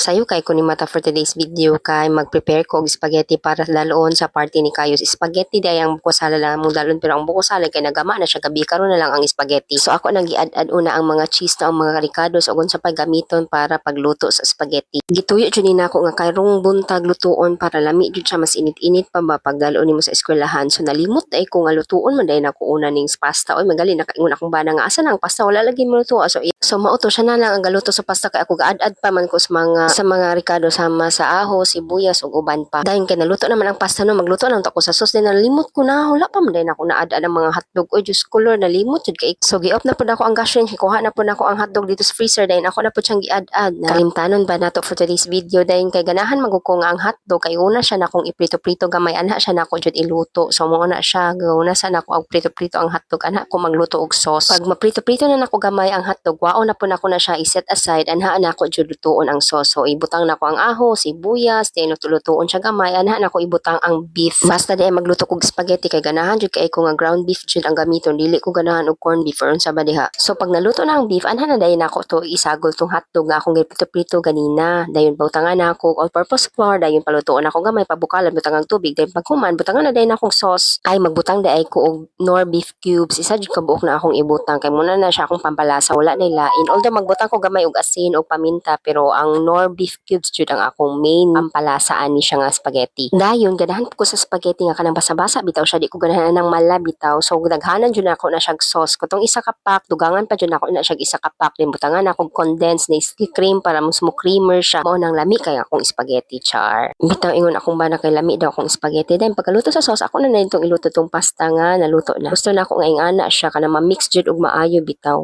Sayo kay kunin mata for today's video kay mag-prepare ko og spaghetti para daloon sa party ni Kayo. Spaghetti day ang buko sala lang mong dalon pero ang buko sala kay nagama na siya gabi karon na lang ang spaghetti. So ako nang giad-ad una ang mga cheese na ang mga ricados ug unsa pa gamiton para pagluto sa spaghetti. Gituyo jud ni nako nga kayrong buntag lutuon para lami jud siya mas init-init pa ba pag daloon nimo sa eskwelahan. So nalimot ay ko nga lutuon man day nako una ning pasta. Oy magali nakaingon akong bana nga asa na ang pasta wala lagi mo luto. So mauto siya na lang ang galuto sa pasta kay ako gaad-ad pa man ko sa mga ricado sama sa aho, sibuyas ug uban pa. Dayon kay naluto naman ang pasta no, magluto lang ta ko sa sauce din nalimot ko na wala pa man din ako naad-ad ang mga hotdog. Oy just color nalimot jud kay. So gi-off na pud ako ang gas range, kuha na pud ako ang hotdog dito sa freezer dayon ako na pud siyang giad-ad. Kalimtanon ba nato for today's video dayon kay ganahan maguko nga ang hotdog kay una siya na kong iprito-prito gamay anha siya nako jud iluto. So mo na siya gauna sa nako ang prito-prito ang hotdog anha ko magluto og sauce. Pag maprito-prito na nako gamay ang hotdog, wao na pud nako na siya i-set aside anha nako jud lutoon ang sauce. So ibutang nako ang aho, sibuyas, then lutuon siya gamay anha nako ibutang ang beef. Basta di ay magluto kog spaghetti kay ganahan jud kay ko nga ground beef jud ang gamiton, dili ko ganahan og corned beef or unsa ba diha. So pag naluto na ang beef anha na dayon nako to isagol tong hotdog nga akong giprito-prito ganina. Dayon butangan nako all purpose flour, dayon palutoon ako gamay pabukalan butangan tubig, dayon paghuman butangan na dayon akong sauce. Ay magbutang daay ko og nor beef cubes, isa jud ka buok na akong ibutang kay muna na siya akong pampalasa wala nay lain. Although magbutang ko gamay og asin og paminta pero ang nor beef cubes jud ang akong main pampalasaan ni siya nga spaghetti. Dayon ganahan ko sa spaghetti nga kanang basa-basa bitaw siya, di ko ganahan ng mala bitaw. So daghanan jud ako na siya sauce. Kutong isa ka pack, dugangan pa jud ako na siya isa ka pack, din butangan akong condensed na cream para mas mo creamer siya. Mao nang lami kay akong spaghetti char. Bitaw ingon akong bana kay lami daw akong spaghetti. Dayon pagkaluto sa sauce ako na itong iluto tong pasta nga naluto na. Gusto na ako nga ingana siya kana ma-mix jud og maayo bitaw.